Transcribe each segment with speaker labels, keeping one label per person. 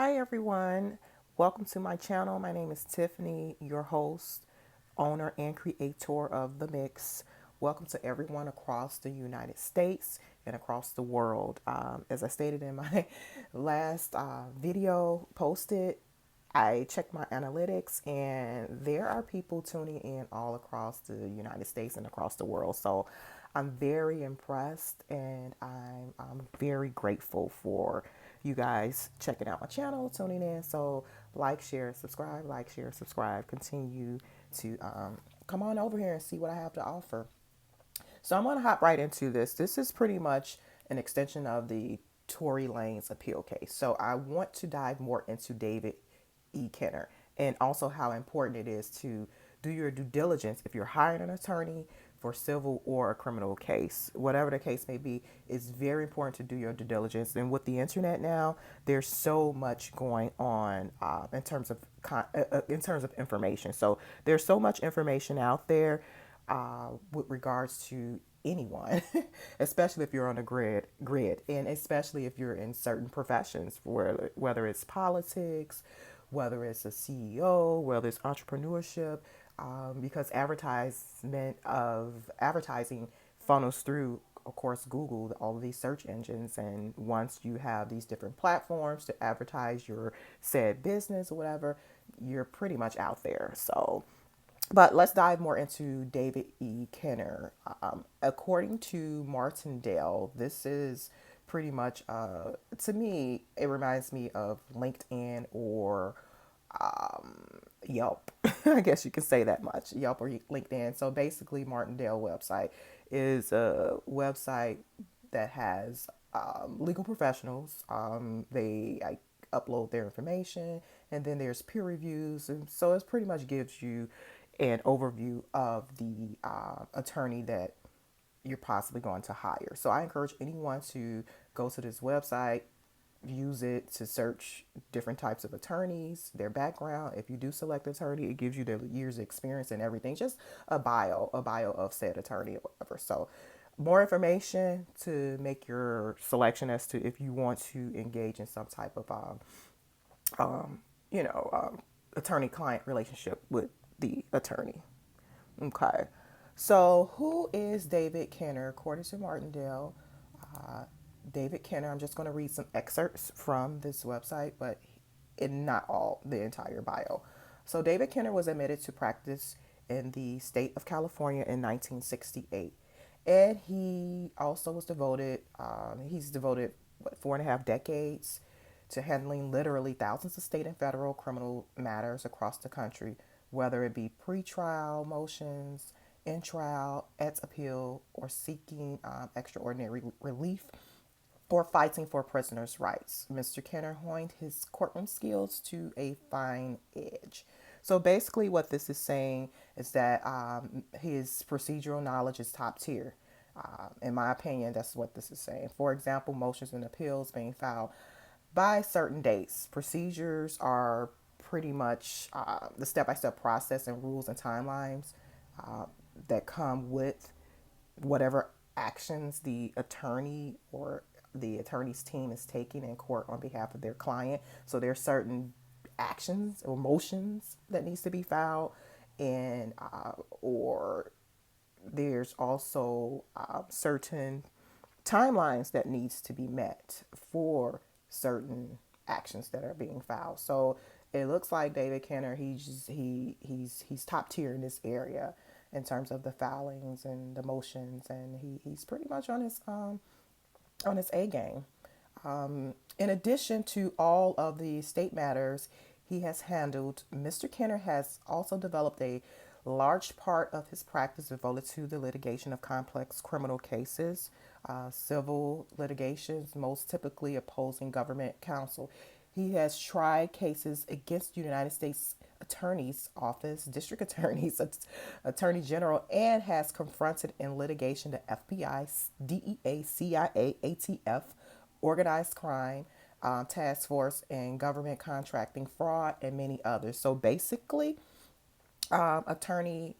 Speaker 1: Hi, everyone. Welcome to my channel. My name is Tiffany, your host, owner, and creator of The Mix. Welcome to everyone across the United States and across the world. As I stated in my last video posted, I checked my analytics, and there are people tuning in all across the United States and across the world. So I'm very impressed, and I'm very grateful for you guys checking out my channel, tuning in. So like, share, subscribe, like, share, subscribe. Continue to come on over here and see what I have to offer. So I'm going to hop right into this. This is pretty much an extension of the Tory Lanez appeal case. So I want to dive more into David Kenner, and also how important it is to do your due diligence if you're hiring an attorney for civil or a criminal case. Whatever the case may be, it's very important to do your due diligence. And with the internet now, there's so much going on in terms of information. So there's so much information out there with regards to anyone, especially if you're on a grid, and especially if you're in certain professions, whether it's politics, whether it's a CEO, whether it's entrepreneurship, because advertising funnels through, of course, Google, all of these search engines. And once you have these different platforms to advertise your said business or whatever, you're pretty much out there. So, but let's dive more into David Kenner. According to Martindale, this is pretty much, to me, it reminds me of LinkedIn or Yelp. I guess you could say that much. Yelp or LinkedIn. So basically, Martindale website is a website that has legal professionals. They upload their information, and then there's peer reviews, and so it pretty much gives you an overview of the attorney that you're possibly going to hire. So I encourage anyone to go to this website, use it to search different types of attorneys, their background. If you do select attorney, it gives you their years of experience and everything, just a bio of said attorney or whatever. So more information to make your selection as to if you want to engage in some type of um, you know attorney-client relationship with the attorney. Okay. So, who is David Kenner? According to Martindale, uh, David Kenner, I'm just going to read some excerpts from this website, but not all, the entire bio. So, David Kenner was admitted to practice in the state of California in 1968. And he also was he's devoted, what, 4.5 decades to handling literally thousands of state and federal criminal matters across the country, whether it be pretrial motions, in trial, et appeal, or seeking extraordinary relief or fighting for prisoners' rights. Mr. Kenner honed his courtroom skills to a fine edge. So basically, what this is saying is that his procedural knowledge is top tier. In my opinion, that's what this is saying. For example, motions and appeals being filed by certain dates. Procedures are pretty much the step by step process and rules and timelines uh, that come with whatever actions the attorney or the attorney's team is taking in court on behalf of their client. So there's certain actions or motions that needs to be filed, and or there's also certain timelines that needs to be met for certain actions that are being filed. So it looks like David Kenner, he's top tier in this area in terms of the filings and the motions, and he's pretty much on his A game. In addition to all of the state matters he has handled, Mr. Kenner has also developed a large part of his practice devoted to the litigation of complex criminal cases, civil litigations, most typically opposing government counsel. He has tried cases against the United States Attorney's Office, District Attorneys, Attorney General, and has confronted in litigation the FBI, DEA, CIA, ATF, organized crime, task force, and government contracting fraud, and many others. So basically, Attorney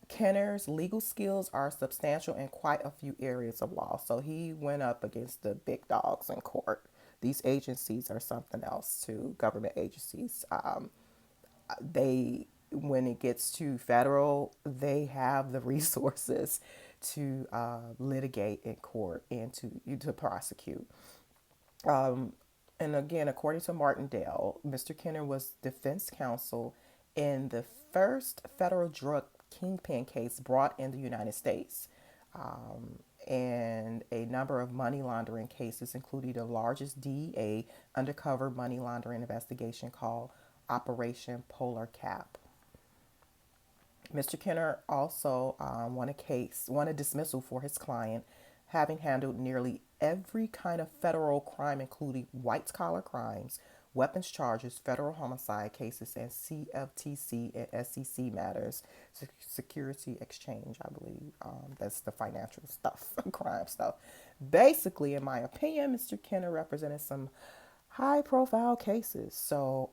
Speaker 1: Kenner's legal skills are substantial in quite a few areas of law. So he went up against the big dogs in court. these agencies are something else too. Government agencies, they when it gets to federal, they have the resources to litigate in court and to prosecute. And again, according to Martindale, Mr. Kenner was defense counsel in the first federal drug kingpin case brought in the United States. And a number of money laundering cases, including the largest DEA undercover money laundering investigation called Operation Polar Cap. Mr. Kenner also won a dismissal for his client, having handled nearly every kind of federal crime, including white collar crimes, weapons charges, federal homicide cases, and CFTC and SEC matters. Security exchange, I believe. That's the financial stuff, crime stuff. Basically, in my opinion, Mr. Kenner represented some high profile cases. So,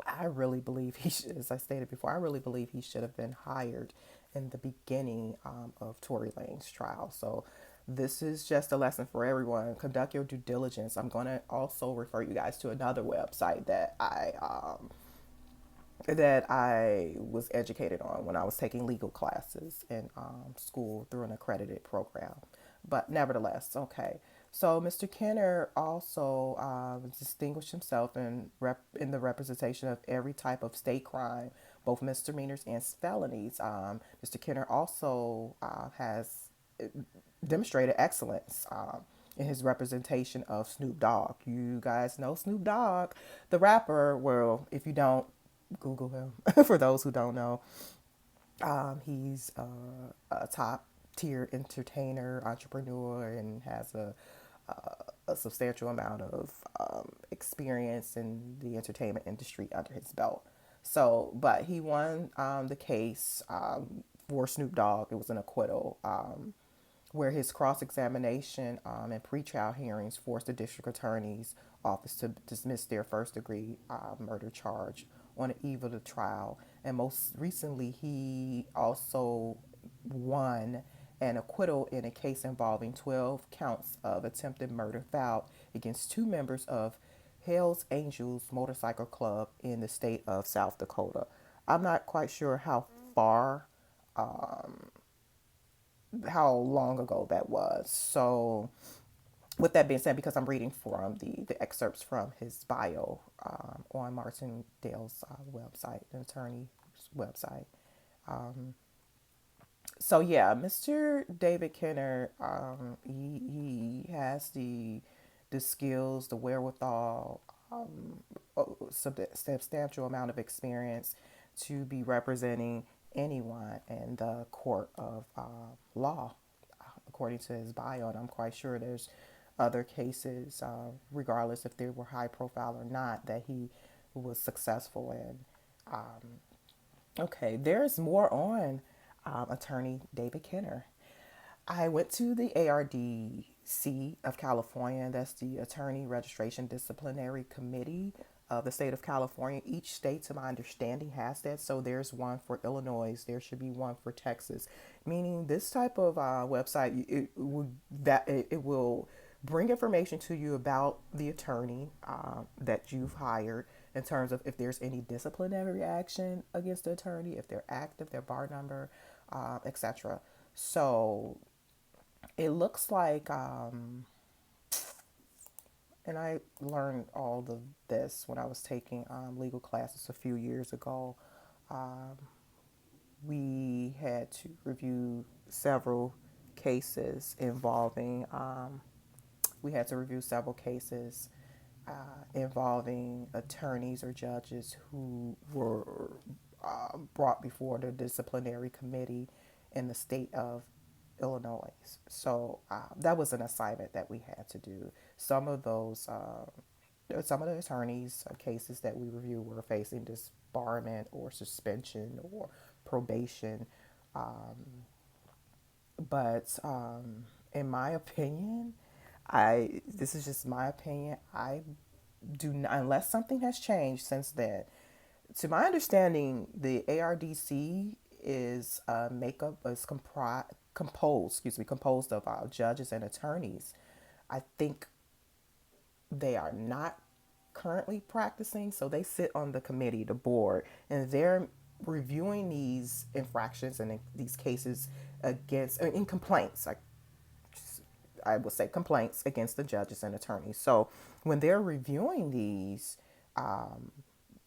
Speaker 1: I really believe he should, as I stated before, I really believe he should have been hired in the beginning of Tory Lanez trial. So this is just a lesson for everyone. Conduct your due diligence. I'm going to also refer you guys to another website that I was educated on when I was taking legal classes in school through an accredited program. But nevertheless, okay. So Mr. Kenner also distinguished himself in the representation of every type of state crime, both misdemeanors and felonies. Mr. Kenner also has demonstrated excellence in his representation of Snoop Dogg. You guys know Snoop Dogg, the rapper. Well, if you don't, Google him. For those who don't know, he's a top tier entertainer, entrepreneur, and has a substantial amount of experience in the entertainment industry under his belt. So, but he won the case for Snoop Dogg. It was an acquittal. Where his cross-examination and pretrial hearings forced the district attorney's office to dismiss their first-degree murder charge on the eve of the trial. And most recently, he also won an acquittal in a case involving 12 counts of attempted murder filed against two members of Hell's Angels Motorcycle Club in the state of South Dakota. I'm not quite sure far how long ago that was. So, with that being said, because I'm reading from the excerpts from his bio on Martin Dale's website, the attorney's website. So yeah, Mr. David Kenner, he has the skills, the wherewithal, substantial amount of experience to be representing anyone in the court of law, according to his bio. And I'm quite sure there's other cases, regardless if they were high profile or not, that he was successful in. Okay, there's more on attorney David Kenner. I went to the ARDC of California. That's the Attorney Registration Disciplinary Committee of the state of California. Each state, to my understanding, has that. So there's one for Illinois. There should be one for Texas. Meaning, this type of website, it will bring information to you about the attorney that you've hired, in terms of if there's any disciplinary action against the attorney, if they're active, their bar number, etc. So it looks like, and I learned all of this when I was taking legal classes a few years ago. We had to review several cases involving, we had to review several cases involving attorneys or judges who were brought before the disciplinary committee in the state of Illinois. So that was an assignment that we had to do. Some of the attorneys' cases that we reviewed were facing disbarment or suspension or probation. But in my opinion, this is just my opinion. I do not, unless something has changed since then. To my understanding, the ARDC is composed of judges and attorneys. I think they are not currently practicing. So they sit on the committee, the board, and they're reviewing these infractions and these cases against in complaints. I would say complaints against the judges and attorneys. So when they're reviewing these, um,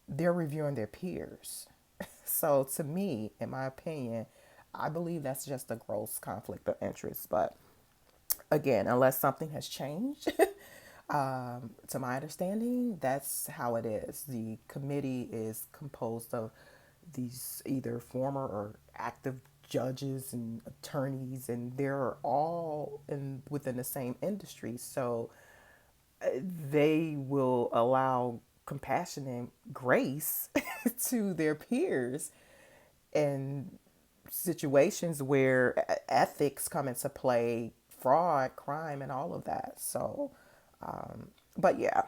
Speaker 1: they're reviewing their peers. So to me, in my opinion, I believe that's just a gross conflict of interest. But again, unless something has changed, to my understanding, that's how it is. The committee is composed of these either former or active judges and attorneys, and they're all within the same industry. So they will allow compassion and grace to their peers in situations where ethics come into play, fraud, crime, and all of that. So, but yeah.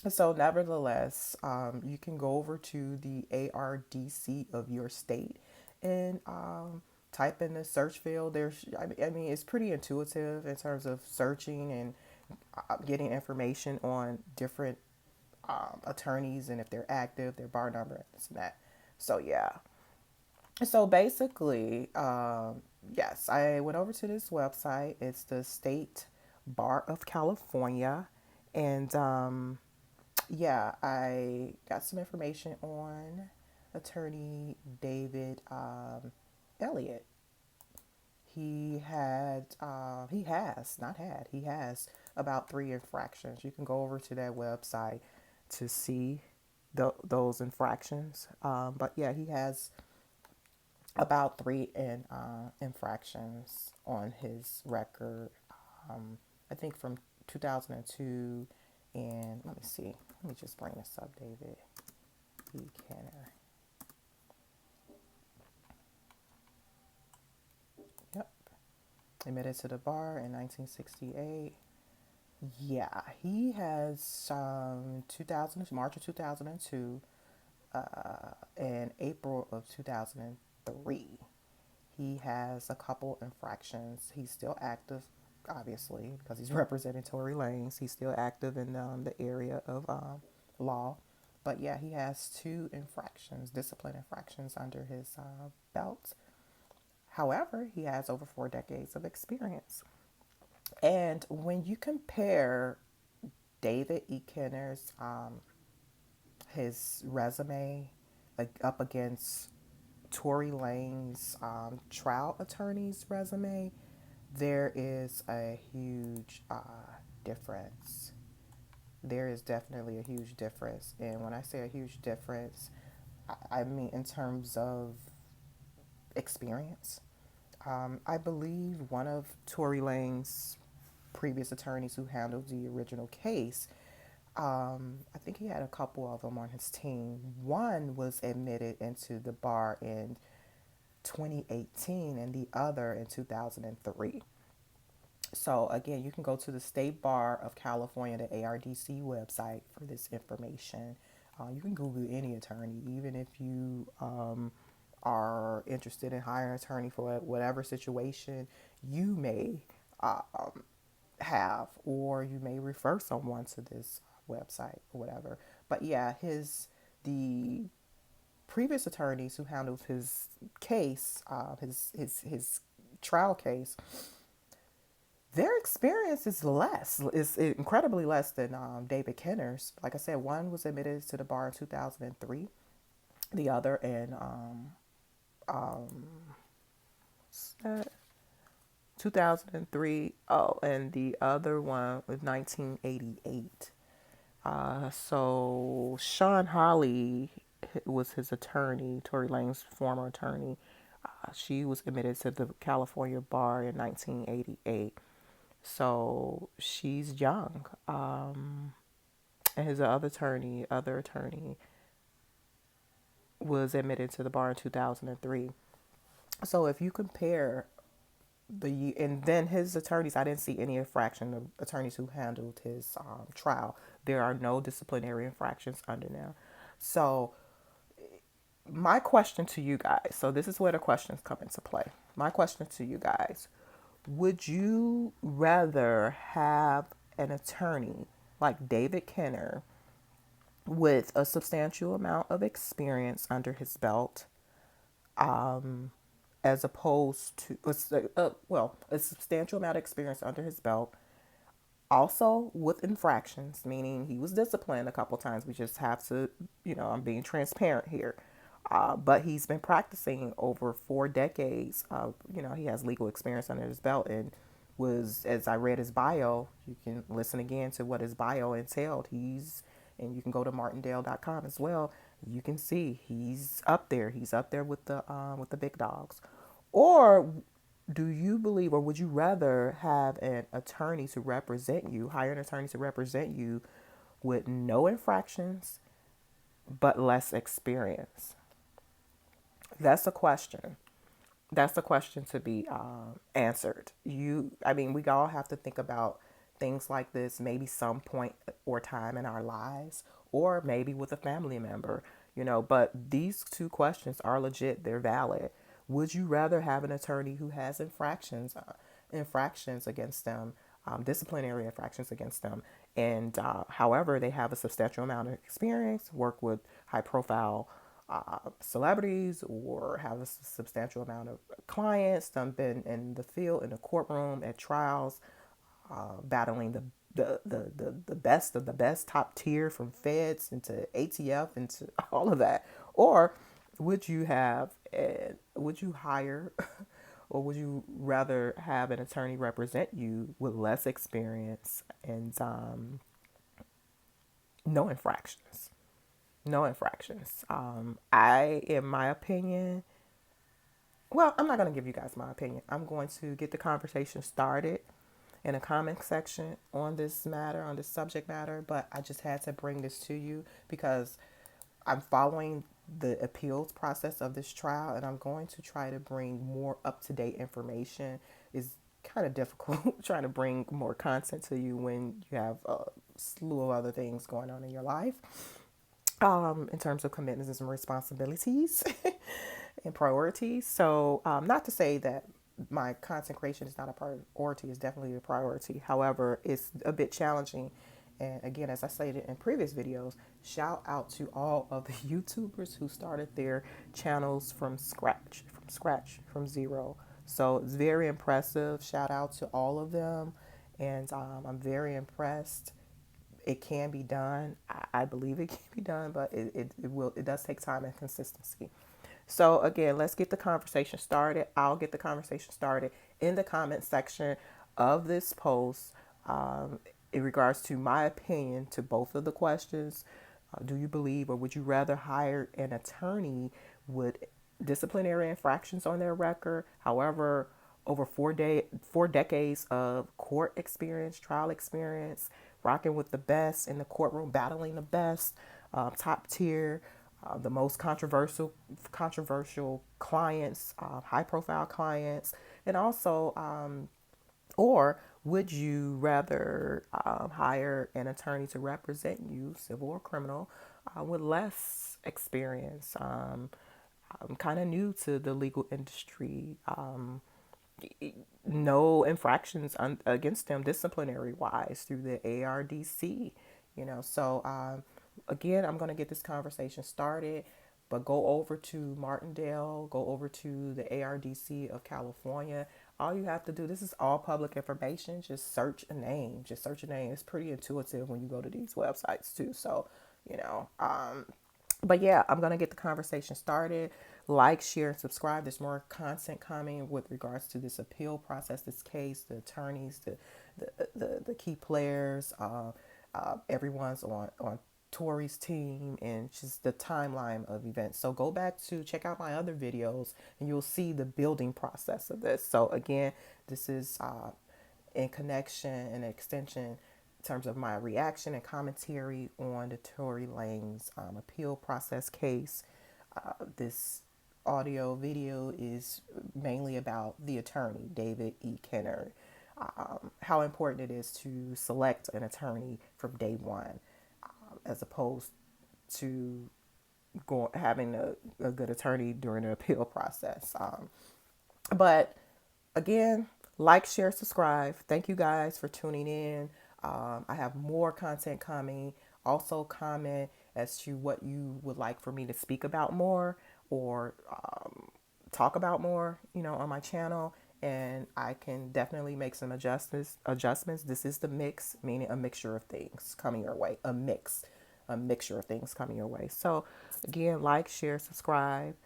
Speaker 1: So, nevertheless, you can go over to the ARDC of your state and type in the search field. I mean, it's pretty intuitive in terms of searching and getting information on different attorneys and if they're active, their bar number, this and that. So, yeah. So basically, yes, I went over to this website. It's the State Bar of California. And yeah, I got some information on attorney David Elliott. He has, not had, he has about three infractions. You can go over to that website to see those infractions. But yeah, he has about three infractions on his record. I think from 2002, and let me see. Let me just bring this up, David E. Kenner. Yep, admitted to the bar in 1968. Yeah, he has 2000 March of 2002 and April of 2003. He has a couple infractions. He's still active, obviously, because he's representing Tory Lanez. He's still active in the area of law. But yeah, he has two infractions, discipline infractions under his belt. However, he has over 4 decades of experience. And when you compare David E. Kenner's his resume up against Tory Lanez's trial attorney's resume, there is a huge difference. There is definitely a huge difference. And when I say a huge difference, I mean in terms of experience. I believe one of Tory Lanez's previous attorneys who handled the original case, I think he had a couple of them on his team. One was admitted into the bar in 2018 and the other in 2003. So again, you can go to the State Bar of California, the ARDC website for this information. You can Google any attorney, even if you are interested in hiring an attorney for whatever situation you may have, or you may refer someone to this website or whatever. But yeah, the previous attorneys who handled his case, his trial case, their experience is incredibly less than David Kenner's. Like I said, one was admitted to the bar in 2003, the other in uh, 2003. Oh, and the other one was 1988. So Sean Holly was his attorney, Tory Lanez's former attorney. She was admitted to the California bar in 1988. So she's young. And his other attorney was admitted to the bar in 2003. So if you compare and then his attorneys, I didn't see any infraction of attorneys who handled his trial. There are no disciplinary infractions under now. So my question to you guys, so this is where the questions come into play. My question to you guys, would you rather have an attorney like David Kenner with a substantial amount of experience under his belt, as opposed to, a substantial amount of experience under his belt, also with infractions, meaning he was disciplined a couple times. We just have to, I'm being transparent here. But he's been practicing over 4 decades. He has legal experience under his belt, and as I read his bio, you can listen again to what his bio entailed. And you can go to martindale.com as well. You can see he's up there. He's up there with the big dogs. Or do you believe, or would you rather have an attorney to represent you, hire an attorney to represent you with no infractions but less experience? That's a question. That's the question to be answered. We all have to think about things like this, maybe some point or time in our lives, or maybe with a family member, but these two questions are legit. They're valid. Would you rather have an attorney who has infractions against them, disciplinary infractions against them, and however, they have a substantial amount of experience, work with high profile celebrities, or have a substantial amount of clients, been in the field, in the courtroom, at trials, battling the best of the best, top tier, from feds into ATF into all of that? Or would you hire or would you rather have an attorney represent you with less experience and no infractions? No infractions. In my opinion, well, I'm not going to give you guys my opinion. I'm going to get the conversation started in a comment section on this matter, on this subject matter, but I just had to bring this to you because I'm following the appeals process of this trial, and I'm going to try to bring more up-to-date information. It's kind of difficult trying to bring more content to you when you have a slew of other things going on in your life, in terms of commitments and responsibilities and priorities. So, not to say that my content creation is not a priority, it's definitely a priority. However, it's a bit challenging. And again, as I stated in previous videos, shout out to all of the YouTubers who started their channels from from zero. So it's very impressive. Shout out to all of them. And I'm very impressed. It can be done. I believe it can be done, but it does take time and consistency. So again, let's get the conversation started. I'll get the conversation started in the comment section of this post, in regards to my opinion to both of the questions. Do you believe, or would you rather hire an attorney with disciplinary infractions on their record? However, over 4 decades of court experience, trial experience, rocking with the best in the courtroom, battling the best, top tier, the most controversial clients, high profile clients, and also, or would you rather hire an attorney to represent you, civil or criminal, with less experience? I'm kind of new to the legal industry. No infractions against them disciplinary wise through the ARDC, So again, I'm going to get this conversation started, but go over to Martindale, go over to the ARDC of California. All you have to do, this is all public information. Just search a name. Just search a name. It's pretty intuitive when you go to these websites too. So, you know, but yeah, I'm going to get the conversation started. Like, share, and subscribe. There's more content coming with regards to this appeal process, this case, the attorneys, the key players, everyone's on TORY'S team, and just the timeline of events. So go back to check out my other videos and you'll see the building process of this. So again, this is in connection and extension in terms of my reaction and commentary on the Tory Lanez appeal process case. This audio video is mainly about the attorney, David E. Kenner, how important it is to select an attorney from day one, as opposed to having a good attorney during the appeal process. But again, like, share, subscribe. Thank you guys for tuning in. I have more content coming. Also, comment as to what you would like for me to speak about more or talk about more, on my channel. And I can definitely make some adjustments. This is the mix, meaning a mixture of things coming your way. A mixture of things coming your way. So, again, like, share, subscribe.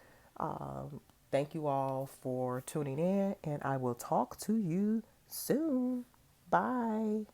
Speaker 1: Thank you all for tuning in, and I will talk to you soon. Bye.